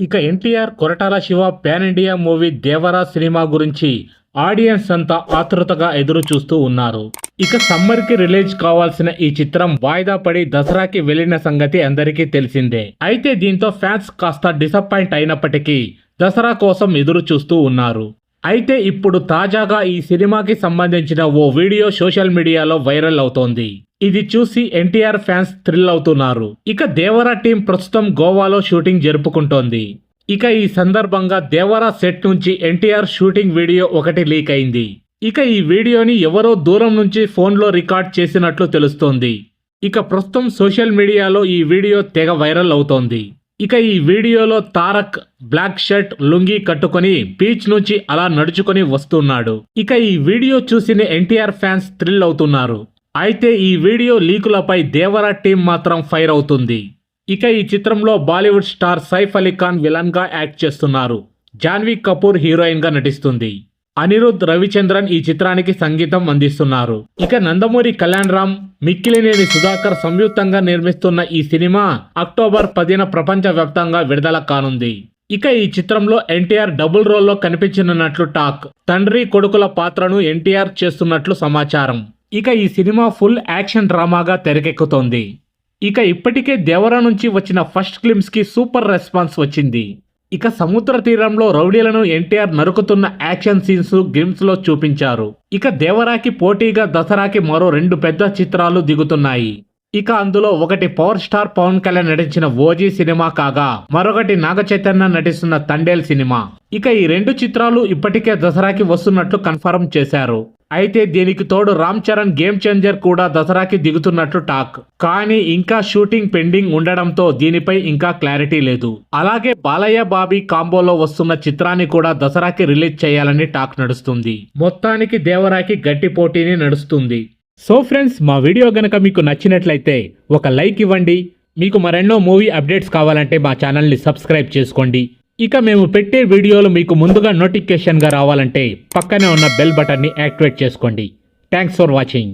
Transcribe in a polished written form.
ఇక NTR Koratala Shiva pan India movie Devara cinema గురించి audience అంతా ఆతృతగా ఎదురు చూస్తూ ఉన్నారు. ఇక సమ్మర్ కి రిలీజ్ కావాల్సిన ఈ చిత్రం వాయిదా పడి దసరాకి వెళ్లిన సంగతి అందరికీ తెలిసిందే. అయితే దీంతో ఫ్యాన్స్ కాస్త డిసప్పాయింట్ అయినప్పటికీ దసరా కోసం ఎదురు చూస్తూ ఉన్నారు. అయితే ఇప్పుడు తాజాగా ఈ సినిమాకి సంబంధించిన ఓ వీడియో సోషల్ మీడియాలో వైరల్ అవుతోంది. ఇది చూసి ఎన్టీఆర్ ఫ్యాన్స్ థ్రిల్ అవుతున్నారు. ఇక దేవరా టీం ప్రస్తుతం గోవాలో షూటింగ్ జరుపుకుంటోంది. ఇక ఈ సందర్భంగా దేవరా సెట్ నుంచి ఎన్టీఆర్ షూటింగ్ వీడియో ఒకటి లీక్ అయింది. ఇక ఈ వీడియోని ఎవరో దూరం నుంచి ఫోన్లో రికార్డ్ చేసినట్లు తెలుస్తోంది. ఇక ప్రస్తుతం సోషల్ మీడియాలో ఈ వీడియో తెగ వైరల్ అవుతోంది. ఇక ఈ వీడియోలో తారక్ బ్లాక్ షర్ట్ లుంగీ కట్టుకొని బీచ్ నుంచి అలా నడుచుకొని వస్తున్నాడు. ఇక ఈ వీడియో చూసిన ఎన్టీఆర్ ఫ్యాన్స్ థ్రిల్ అవుతున్నారు. అయితే ఈ వీడియో లీకులపై దేవరా టీం మాత్రం ఫైర్ అవుతుంది. ఇక ఈ చిత్రంలో బాలీవుడ్ స్టార్ సైఫ్ అలీ ఖాన్ విలన్ గా యాక్ట్ చేస్తున్నారు. జాన్వీ కపూర్ హీరోయిన్ గా నటిస్తుంది. అనిరుద్ రవిచంద్రన్ ఈ చిత్రానికి సంగీతం అందిస్తున్నారు. ఇక నందమూరి కళ్యాణ్ రామ్, మిక్కిలినేని సుధాకర్ సంయుక్తంగా నిర్మిస్తున్న ఈ సినిమా అక్టోబర్ 10న ప్రపంచవ్యాప్తంగా విడుదల కానుంది. ఇక ఈ చిత్రంలో ఎన్టీఆర్ డబుల్ రోల్లో కనిపించనున్నట్లు టాక్. తండ్రి కొడుకుల పాత్రను ఎన్టీఆర్ చేస్తున్నట్లు సమాచారం. ఇక ఈ సినిమా ఫుల్ యాక్షన్ డ్రామాగా తెరకెక్కుతోంది. ఇక ఇప్పటికే దేవరా నుంచి వచ్చిన ఫస్ట్ గ్లిమ్స్ కి సూపర్ రెస్పాన్స్ వచ్చింది. ఇక సముద్ర తీరంలో రౌడీలను ఎన్టీఆర్ నరుకుతున్న యాక్షన్ సీన్స్ గ్లిమ్స్ లో చూపించారు. ఇక దేవరాకి పోటీగా దసరాకి మరో 2 పెద్ద చిత్రాలు దిగుతున్నాయి. ఇక అందులో ఒకటి పవర్ స్టార్ పవన్ కళ్యాణ్ నటించిన ఓజీ సినిమా కాగా మరొకటి నాగ చైతన్య నటిస్తున్న తండేల్ సినిమా. ఇక ఈ 2 చిత్రాలు ఇప్పటికే దసరాకి వస్తున్నట్లు కన్ఫర్మ్ చేశారు. అయితే దీనికి తోడు రామ్ చరణ్ గేమ్ చేంజర్ కూడా దసరాకి దిగుతున్నట్లు టాక్. కానీ ఇంకా షూటింగ్ పెండింగ్ ఉండడంతో దీనిపై ఇంకా క్లారిటీ లేదు. అలాగే బాలయ్య బాబీ కాంబోలో వస్తున్న చిత్రాన్ని కూడా దసరాకి రిలీజ్ చేయాలని టాక్ నడుస్తుంది. మొత్తానికి దేవరాకి గట్టి పోటీని నడుస్తుంది. సో ఫ్రెండ్స్, మా వీడియో గనక మీకు నచ్చినట్లయితే ఒక లైక్ ఇవ్వండి. మీకు మరెన్నో మూవీ అప్డేట్స్ కావాలంటే మా ఛానల్ని సబ్స్క్రైబ్ చేసుకోండి. ఇక మేము పెట్టే వీడియోలు మీకు ముందుగా నోటిఫికేషన్గా రావాలంటే పక్కనే ఉన్న బెల్ బటన్ని యాక్టివేట్ చేసుకోండి. Thanks for watching.